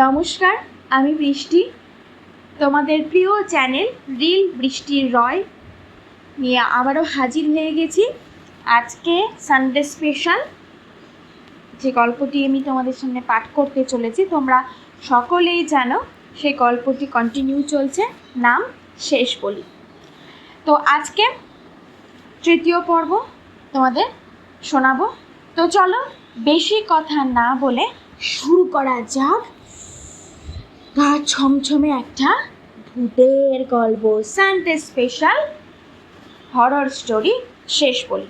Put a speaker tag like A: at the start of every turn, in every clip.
A: নমস্কার, আমি বৃষ্টি। তোমাদের প্রিয় চ্যানেল রিল বৃষ্টির রয় নিয়ে আবারও হাজির হয়ে গেছি। আজকে সানডে স্পেশাল যে গল্পটি আমি তোমাদের সামনে পাঠ করতে চলেছি, তোমরা সকলেই জানো সেই গল্পটি কন্টিনিউ চলছে, নাম শেষ বলি। তো আজকে তৃতীয় পর্ব তোমাদের শোনাবো। তো চলো বেশি কথা না বলে শুরু করা যাক গা ছমছমে একটা ভূতের গল্প, সানডে স্পেশাল হরর স্টোরি শেষ বলি।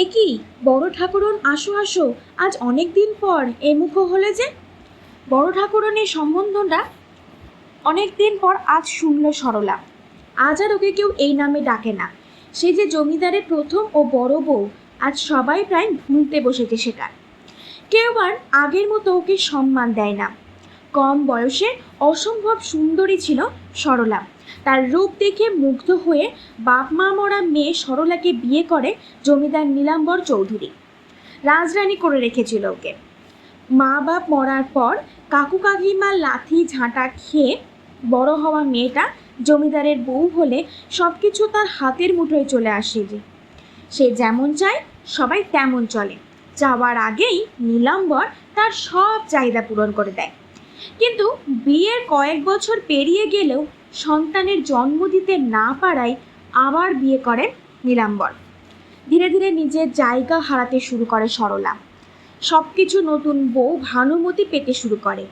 A: এ কি বড় ঠাকুরন, আসো আসো, আজ অনেক দিন পর এমুখো হলে যে। বড় ঠাকুরনের সম্বন্ধটা অনেক দিন পর আজ শুনল সরলা। আজ আর ওকে কেউ এই নামে ডাকে না। সে যে জমিদারের প্রথম ও বড় বউ, আজ সবাই প্রায় ভুলতে বসেছে সেটা। কেউ আর আগের মতো ওকে সম্মান দেয় না। কম বয়সে অসম্ভব সুন্দরী ছিল সরলা। তার রূপ দেখে মুগ্ধ হয়ে বাপ মা মরা মেয়ে সরলাকে বিয়ে করে জমিদার নীলাম্বর চৌধুরী। রাজরানী করে রেখেছিল ওকে। মা বাপ মরার পর কাকু কাকিমার লাথি ঝাঁটা খেয়ে বড় হওয়া মেয়েটা জমিদারের বউ হলে সব কিছু তার হাতের মুঠোয় চলে আসে যে। সে যেমন চায় সবাই তেমন চলে। যাওয়ার আগেই নীলাম্বর তার সব চাহিদা পূরণ করে দেয়। কিন্তু বিয়ের কয়েক বছর পেরিয়ে গেলেও সন্তানের জন্ম দিতে না পারায় আবার বিয়ে করেন নীলাম্বর। ধীরে ধীরে নিজের জায়গা হারাতে শুরু করে সরলা। সব কিছু নতুন বউ ভানুমতি পেতে শুরু করে।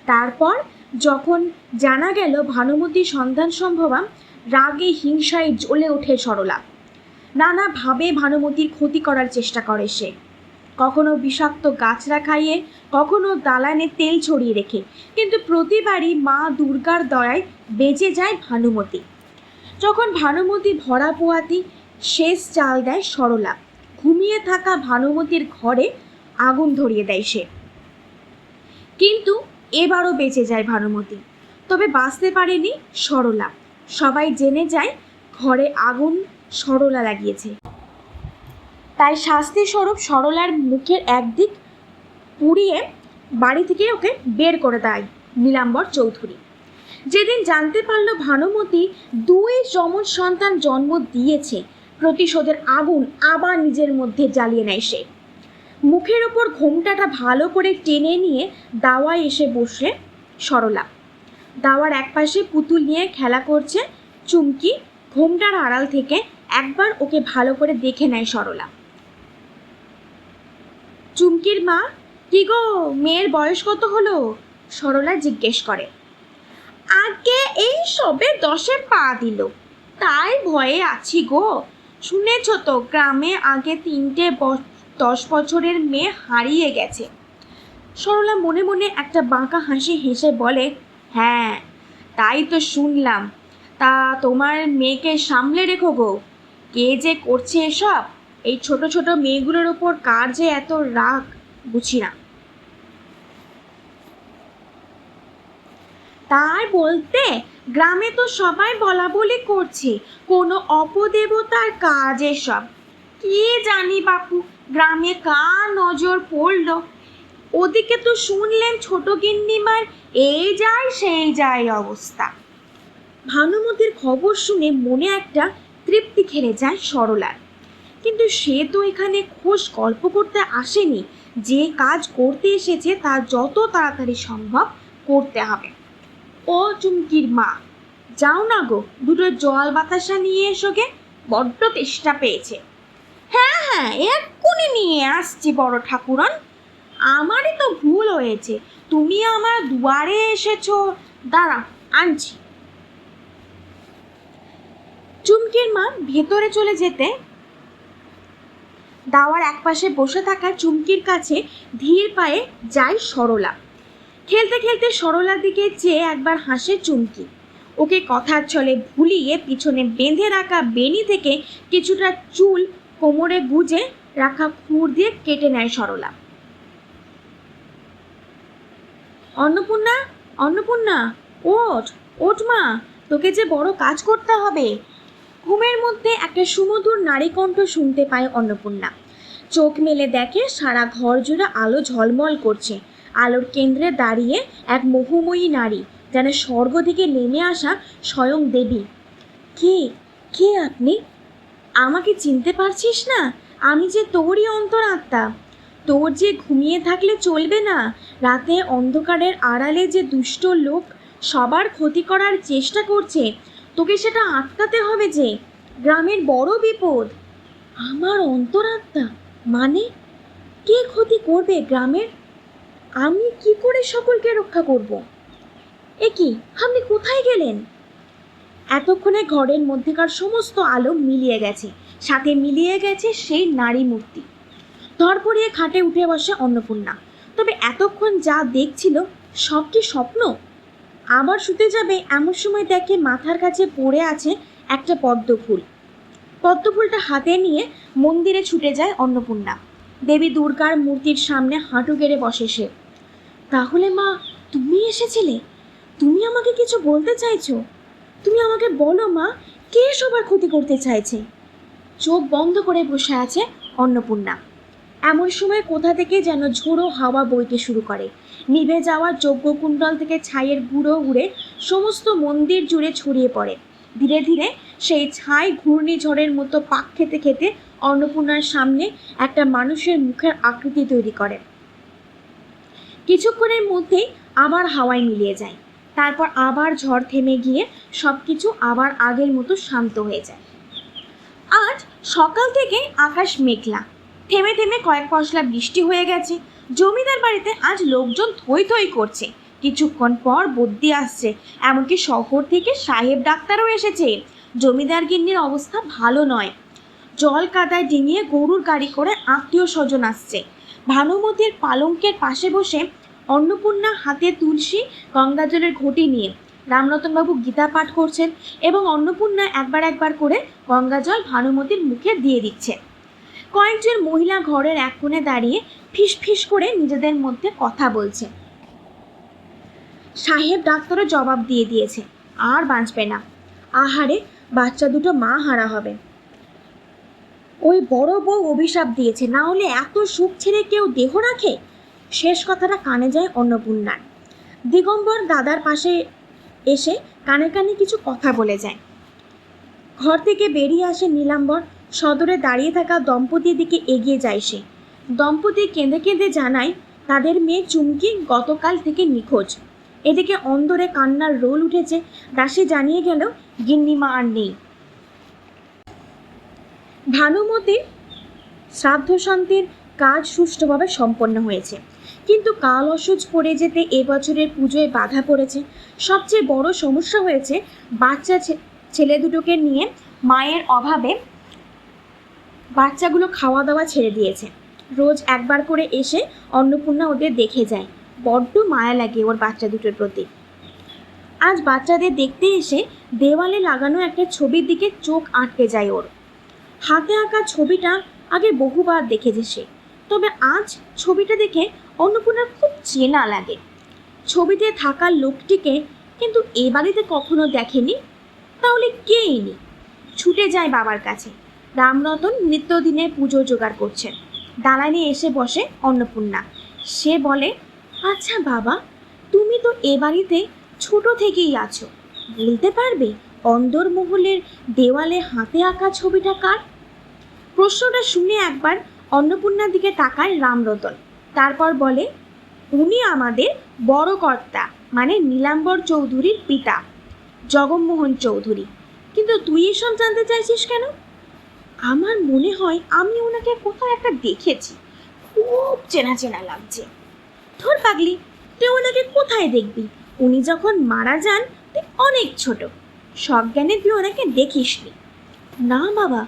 A: তারপর যখন জানা গেল ভানুমতির সন্তান সম্ভবা, রাগে হিংসায় জ্বলে ওঠে সরলা। নানাভাবে ভানুমতির ক্ষতি করার চেষ্টা করে সে। কখনো বিষাক্ত গাছরা খাইয়ে, কখনো দালানে তেল ছড়িয়ে রেখে, কিন্তু প্রতিবারই মা দুর্গার দয়ায় বেঁচে যায় ভানুমতি। যখন ভানুমতি ভরা পোয়াতি শেষ চাল দেয় সরলা। ঘুমিয়ে থাকা ভানুমতির ঘরে আগুন ধরিয়ে দেয় সে। কিন্তু এবারও বেঁচে যায় ভানুমতি, তবে বাঁচতে পারেনি সরলা। সবাই জেনে যায় ঘরে আগুন সরলা লাগিয়েছে। তাই শাস্তিস্বরূপ সরলার মুখের একদিক পুড়িয়ে বাড়ি থেকে ওকে বের করে দেয় নীলাম্বর চৌধুরী। যেদিন জানতে পারল ভানুমতি 2 যমজ সন্তান জন্ম দিয়েছে, প্রতিশোধের আগুন আবার নিজের মধ্যে জ্বালিয়ে নেয় সে। মুখের ওপর ঘোমটাটা ভালো করে টেনে নিয়ে দাওয়ায় এসে বসে সরলা। দাওয়ার একপাশে পুতুল নিয়ে খেলা করছে চুমকি। ঘোমটার আড়াল থেকে একবার ওকে ভালো করে দেখে নেয় সরলা। চুমকির মা, কি গো, মেয়ের বয়স কত হলো? সরলা জিজ্ঞেস করে। আগে এই সবে 10-এ পা দিল, তাই ভয়ে আছি গো। শুনেছ তো গ্রামে আগে 3টে 10 বছরের মেয়ে হারিয়ে গেছে। সরলা মনে মনে একটা বাঁকা হাসি হেসে বলে, হ্যাঁ তাই তো শুনলাম। তা তোমার মেয়েকে সামলে রেখো গো। কে যে করছে এসব? এই ছোট ছোট মেয়েগুলোর ওপর কার যে এত রাগ বুঝি না। তাই বলতে গ্রামে তো সবাই বলা বলি করছে কোনো অপদেবতার কাজ এসব। কি জানি বাপু, গ্রামে কার নজর পড়লো। ওদিকে তো শুনলেন ছোট গিন্নিমার এই যায় সেই যায় অবস্থা। ভানুমতির খবর শুনে মনে একটা তৃপ্তি খেলে যায় সরলার। কিন্তু সে তো এখানে খোশ গল্প করতে আসেনি। যে কাজ করতে এসেছে তা যত তাড়াতাড়ি সম্ভব করতে হবে। ও চুমকির মা, যাও না গো, 2টো জল বাতাসা নিয়ে এসো গে, বড্ড তেষ্টা পেয়েছে। হ্যাঁ হ্যাঁ, এক্ষুনি নিয়ে আসছি বড় ঠাকুরন। আমারই তো ভুল হয়েছে, তুমি আমার দুয়ারে এসেছো। দাঁড়া, আনছি। চুমকির মা ভেতরে চলে যেতে দাওয়ার একপাশে বসে থাকা চুমকির কাছে ধীর পায়ে যায় সরলা। খেলতে খেলতে সরলার দিকে চেয়ে একবার হাসে চুমকি। ওকে কথার ছলে ভুলিয়ে পিছনে বেঁধে রাখা বেনি থেকে কিছুটা চুল কোমরে গুজে রাখা খুর দিয়ে কেটে নেয় সরলা। অন্নপূর্ণা, অন্নপূর্ণা, ওঠ ওঠ মা, তোকে যে বড় কাজ করতে হবে। ঘুমের মধ্যে একটা সুমধুর নারী কণ্ঠ শুনতে পায় অন্নপূর্ণা। চোখ মেলে দেখে সারা ঘর জুড়ে আলো ঝলমল করছে। আলোর কেন্দ্রে দাঁড়িয়ে এক মোহময়ী নারী, যেন স্বর্গ থেকে নেমে আসা স্বয়ং দেবী। কে কে আপনি? আমাকে চিনতে পারছিস না? আমি যে তোরই অন্তরাত্মা। তোর যে ঘুমিয়ে থাকলে চলবে না। রাতে অন্ধকারের আড়ালে যে দুষ্ট লোক সবার ক্ষতি করার চেষ্টা করছে, তোকে সেটা আটকাতে হবে। যে গ্রামের বড় বিপদ। আমার অন্তরাত্মা মানে? কে ক্ষতি করবে গ্রামের? আমি কি করে সকলকে রক্ষা করব? এ কি, আপনি কোথায় গেলেন? এতক্ষণে ঘরের মধ্যেকার সমস্ত আলো মিলিয়ে গেছে, সাথে মিলিয়ে গেছে সেই নারী মূর্তি। ধরপড়িয়ে খাটে উঠে বসে অন্নপূর্ণা। তবে এতক্ষণ যা দেখছিল সব কি স্বপ্ন? আবার শুতে যাবে এমন সময় দেখে মাথার কাছে পড়ে আছে একটা পদ্মফুল। পদ্মফুলটা হাতে নিয়ে মন্দিরে ছুটে যায় অন্নপূর্ণা। দেবী দুর্গার মূর্তির সামনে হাঁটু গেড়ে বসে সে। তাহলে মা, তুমি এসেছিলে? তুমি আমাকে কিছু বলতে চাইছো? তুমি আমাকে বলো মা, কে সবার ক্ষতি করতে চাইছে? চোখ বন্ধ করে বসে আছে অন্নপূর্ণা। এমন সময় কোথা থেকে যেন ঝোড়ো হাওয়া বইতে শুরু করে। নিভে যাওয়া যজ্ঞকুণ্ডল থেকে ছাইয়ের গুঁড়ো উড়ে সমস্ত মন্দির জুড়ে ছড়িয়ে পড়ে। ধীরে ধীরে সেই ছাই ঘূর্ণিঝড়ের মতো পাক খেতে খেতে অন্নপূর্ণার সামনে একটা মানুষের মুখের আকৃতি তৈরি করে। কিছুক্ষণের মধ্যেই আবার হাওয়ায় মিলিয়ে যায়। তারপর আবার ঝড় থেমে গিয়ে সব কিছু আবার আগের মতো শান্ত হয়ে যায়। আজ সকাল থেকে আকাশ মেঘলা, থেমে থেমে কয়েক পশলা বৃষ্টি হয়ে গেছে। জমিদার বাড়িতে আজ লোকজন থই থই করছে। কিছুক্ষণ পর বদ্যি আসছে, এমনকি শহর থেকে সাহেব ডাক্তারও এসেছে। জমিদার গিন্নির অবস্থা ভালো নয়। জল কাদায় ডিঙিয়ে গরুর গাড়ি করে আত্মীয় স্বজন আসছে। ভানুমতির পালঙ্কের পাশে বসে অন্নপূর্ণা হাতে তুলসী গঙ্গাজলের ঘটি নিয়ে রামরতনবাবু গীতা পাঠ করছেন এবং অন্নপূর্ণা একবার একবার করে গঙ্গাজল ভানুমতির মুখে দিয়ে দিচ্ছে। কয়েকজন মহিলা ঘরের এক কোণে দাঁড়িয়ে ফিস ফিস করে নিজেদের মধ্যে কথা বলছে। সাহেব ডাক্তারও জবাব দিয়ে দিয়েছে, আর বাঁচবে না। আহারে, বাচ্চা দুটো মা হারা হবে। ওই বড় বউ অভিশাপ দিয়েছে, না হলে এত সুখ ছেড়ে কেউ দেহ রাখে? শেষ কথাটা কানে যায় অন্নপূর্ণার। দিগম্বর দাদার পাশে এসে কানে কানে কিছু কথা বলে যায়। ঘর থেকে বেরিয়ে আসে নীলাম্বর। সদরে দাঁড়িয়ে থাকা দম্পতির দিকে এগিয়ে যায় সে। দম্পতি কেঁদে কেঁদে জানায় তাদের মেয়ে চুমকি গতকাল থেকে নিখোঁজ। এদিকে অন্দরে কান্নার রোল উঠেছে। দাসী জানিয়ে গেল গিন্নিমা আর নেই। ভানুমতির শ্রাদ্ধ শান্তির কাজ সুষ্ঠুভাবে সম্পন্ন হয়েছে, কিন্তু কাল অসুচ পড়ে যেতে এবছরের পুজোয় বাধা পড়েছে। সবচেয়ে বড় সমস্যা হয়েছে বাচ্চা ছেলে দুটোকে নিয়ে মায়ের অভাবে বাচ্চাগুলো খাওয়া দাওয়া ছেড়ে দিয়েছে। রোজ একবার করে এসে অন্নপূর্ণা ওদের দেখে যায়। বড্ড মায়া লাগে ওর বাচ্চা দুটোর প্রতি। আজ বাচ্চাদের দেখতে এসে দেওয়ালে লাগানো একটা ছবির দিকে চোখ আটকে যায় ওর। হাতে আঁকা ছবিটা আগে বহুবার দেখেছে সে, তবে আজ ছবিটা দেখে অন্নপূর্ণার খুব চেনা লাগে। ছবিতে থাকা লোকটিকে কিন্তু এ বাড়িতে কখনো দেখেনি। তাহলে কে ইনি? ছুটে যায় বাবার কাছে। রামরতন নিত্যদিনে পুজো জোগাড় করছে। দালানে এসে বসে অন্নপূর্ণা। সে বলে, আচ্ছা বাবা, তুমি তো এ বাড়িতে ছোট থেকেই আছো, বলতে পারবে অন্দরমহলের দেওয়ালে হাতে আঁকা ছবিটা কার? প্রশ্নটা শুনে একবার অন্নপূর্ণার দিকে তাকায় রামরতন। তারপর বলে, উনি আমাদের বড় কর্তা, মানে নীলাম্বর চৌধুরীর পিতা জগমোহন চৌধুরী। কিন্তু তুই এসব জানতে চাইছিস কেন? আমার মনে হয় আমি ওনাকে কোথাও একটা দেখেছি, খুব চেনা চেনা লাগছে। ধর পাগলি, তুই ওনাকে কোথায় দেখবি? উনি যখন মারা যান তুই অনেক ছোট, সজ্ঞানে তুই ওনাকে দেখিসনি। না বাবা,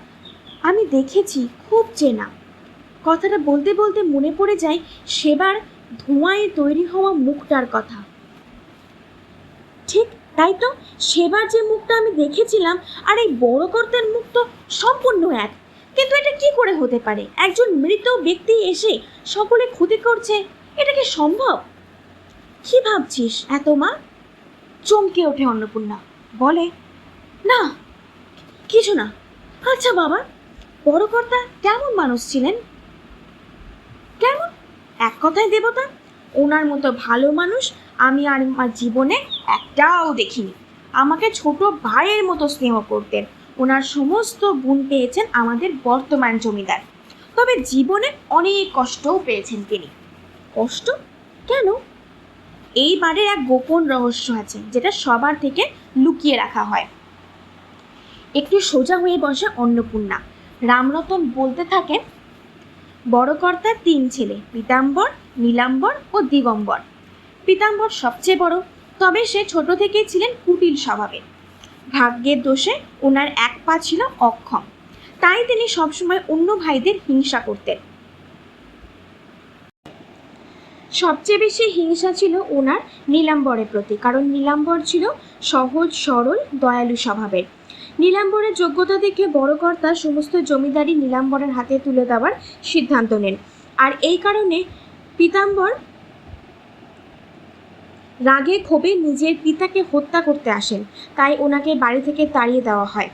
A: আমি দেখেছি, খুব চেনা। কথাটা বলতে বলতে মনে পড়ে যায় সেবার ধোঁয়ায় তৈরি হওয়া মুখটার কথা। ঠিক তাই তো, সেবার যে মুখটা আমি দেখেছিলাম আর এই বড় কর্তার মুখ তো সম্পূর্ণ এক। কিন্তু এটা কি করে হতে পারে? একজন মৃত ব্যক্তি এসে সকলে ক্ষতি করছে, এটা কি সম্ভব? কি ভাবছিস এত মা? চমকে ওঠে অন্নপূর্ণা। বলে, না কিছু না। আচ্ছা বাবা, বড় কর্তা কেমন মানুষ ছিলেন? কথায় দেবতা, ওনার মতো ভালো মানুষ আমি আর আমার জীবনে একটাও দেখিনি। আমাকে ছোট ভাইয়ের মতো স্নেহ করতেন। ওনার সমস্ত গুণ পেয়েছেন আমাদের বর্তমান জমিদার, তবে জীবনে অনেক কষ্টও পেয়েছেন তিনি। কষ্ট কেন? এই বাড়ির এক গোপন রহস্য আছে যেটা সবার থেকে লুকিয়ে রাখা হয়। একটু সোজা হয়ে বসে অন্নপূর্ণা। রামরতন বলতে থাকে, বড় কর্তার 3 ছেলে, পীতাম্বর, নীলাম্বর ও দিগম্বর। পীতাম্বর সবচেয়ে বড়, তবে সে ছোট থেকেই ছিলেন কুটিল স্বভাবের। ভাগ্যের দোষে ওনার এক পা ছিল অক্ষম, তাই তিনি সবসময় অন্য ভাইদের হিংসা করতেন। সবচেয়ে বেশি হিংসা ছিল ওনার নীলাম্বরের প্রতি, কারণ নীলাম্বর ছিল সহজ সরল দয়ালু স্বভাবের। নীলাম্বরের যোগ্যতা দেখে বড় কর্তা সমস্ত জমিদারি নীলাম্বরের হাতে তুলে দেওয়ার সিদ্ধান্ত নেন, আর এই কারণে পীতাম্বর রাগে ক্ষোভে নিজের পিতাকে হত্যা করতে আসেন, তাই ওনাকে বাড়ি থেকে তাড়িয়ে দেওয়া হয়।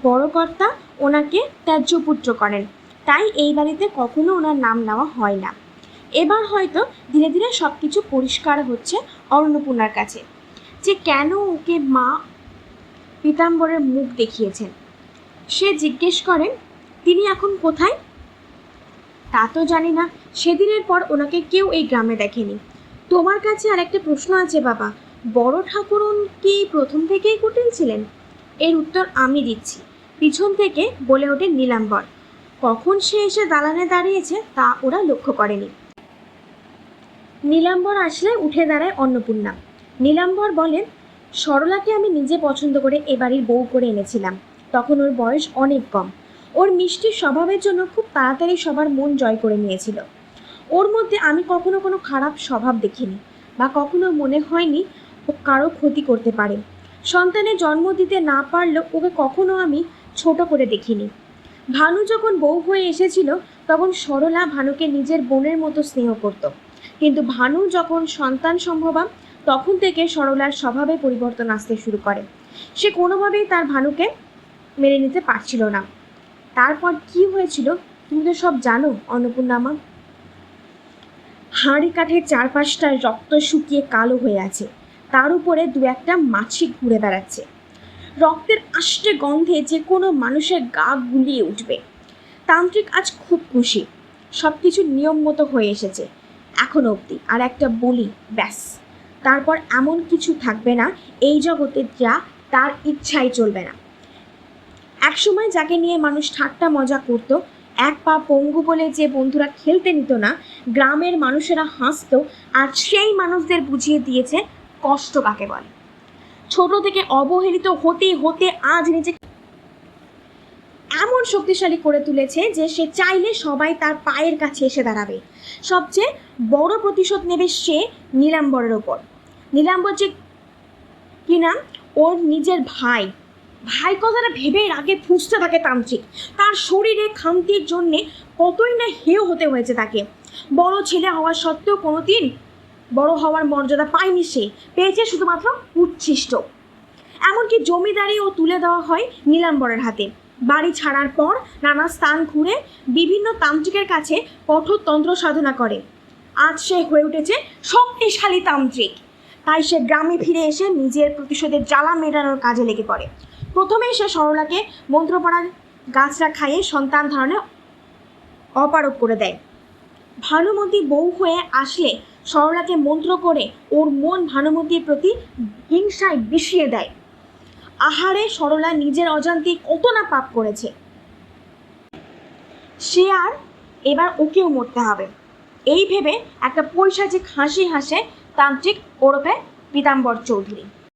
A: বড় কর্তা ওনাকে ত্যায্য পুত্র করেন, তাই এই বাড়িতে কখনো ওনার নাম নেওয়া হয় না। এবার হয়তো ধীরে ধীরে সব কিছু পরিষ্কার হচ্ছে অন্নপূর্ণার কাছে, যে কেন ওকে মা পীতাম্বরের মুখ দেখিয়েছেন। সে জিজ্ঞেস করেন, তিনি এখন কোথায়? তা তো জানি না, সেদিনের পর ওনাকে কেউ এই গ্রামে দেখেনি। তোমার কাছে আর একটা প্রশ্ন আছে বাবা, বড় ঠাকুরন কি প্রথম থেকেই কুটিল ছিলেন? এর উত্তর আমি দিচ্ছি, পিছন থেকে বলে ওঠে নীলাম্বর। কখন সে এসে দালানে দাঁড়িয়েছে তা ওরা লক্ষ্য করেনি। নীলাম্বর আসলে উঠে দাঁড়ায় অন্নপূর্ণা। নীলাম্বর বলেন, সরলাকে আমি নিজে পছন্দ করে এ বাড়ির বউ করে এনেছিলাম। তখন ওর বয়স অনেক কম। ওর মিষ্টি স্বভাবের জন্য খুব তাড়াতাড়ি সবার মন জয় করে নিয়েছিল। ওর মধ্যে আমি কখনো কোনো খারাপ স্বভাব দেখিনি, বা কখনো মনে হয়নি ও কারো ক্ষতি করতে পারে। সন্তানের জন্ম দিতে না পারলেও ওকে কখনো আমি ছোট করে দেখিনি। ভানু যখন বউ হয়ে এসেছিল তখন সরলা ভানুকে নিজের বোনের মতো স্নেহ করত, কিন্তু ভানু যখন সন্তান সম্ভবা তখন থেকে সরলার স্বভাবে পরিবর্তন আসতে শুরু করে। সে কোনোভাবেই তার ভানুকে মেনে নিতে পারছিল না। তারপর কি হয়েছিল তুমি তো সব জানো অন্নপূর্ণা মা। হাঁড়ি কাঠের চারপাশটায় রক্ত শুকিয়ে কালো হয়ে আছে, তার উপরে 2-1টা মাছি ঘুরে বেড়াচ্ছে। রক্তের আষ্টে গন্ধে যে কোনো মানুষের গা গুলিয়ে উঠবে। তান্ত্রিক আজ খুব খুশি, সব কিছু নিয়ম মতো হয়ে এসেছে এখন অবধি। আর একটা বলি, ব্যাস, তারপর এমন কিছু থাকবে না এই জগতে যা তার ইচ্ছাই চলবে না। একসময় যাকে নিয়ে মানুষ ঠাট্টা মজা করত, এক পা পঙ্গু বলে যে বন্ধুরা খেলতে নিত না, গ্রামের মানুষেরা হাসত, আর সেই মানুষদের বুঝিয়ে দিয়েছে কষ্ট কাকে বলে। ছোট থেকে অবহেলিত হতে হতে আজ নিজে এমন শক্তিশালী করে তুলেছে যে সে চাইলে সবাই তার পায়ের কাছে এসে দাঁড়াবে। সবচেয়ে বড় প্রতিশোধ নেবে সে নীলাম্বরের ওপর। নীলাম্বর যে কি নাম, ওর নিজের ভাই। ভাই কথাটা ভেবে রাগে ফুঁসতে থাকে তান্ত্রিক। তার শরীরে খামতির জন্যে কতই না হেয় হতে হয়েছে তাকে। বড় ছেলে হওয়ার সত্ত্বেও কোনোদিন বড় হওয়ার মর্যাদা পায়নি সে, পেয়েছে শুধুমাত্র উচ্ছিষ্ট। এমনকি জমিদারিও তুলে দেওয়া হয় নীলাম্বরের হাতে। বাড়ি ছাড়ার পর নানা স্থান ঘুরে বিভিন্ন তান্ত্রিকের কাছে কঠোর তন্ত্র সাধনা করে। আজ সে হয়ে উঠেছে শক্তিশালী তান্ত্রিক। তাই সে গ্রামে ফিরে এসে নিজের প্রতিশোধের জ্বালা মেটানোর কাজে লেগে পড়ে। প্রথমেই সে সরলাকে মন্ত্রপড়া গাছরা খাইয়ে সন্তান ধারণে অপারগ করে দেয়। ভানুমতী বউ হয়ে আসলে সরলাকে মন্ত্র করে ওর মন ভানুমতীর প্রতি হিংসায় বিষিয়ে দেয়। আহারে, সরলা নিজের অজান্তে কত না পাপ করেছে। সে আর এবার ওকেও মরতে হবে, এই ভেবে একটা পৈশাচিক হাসি হাসে তান্ত্রিক ওরফে পীতাম্বর চৌধুরী।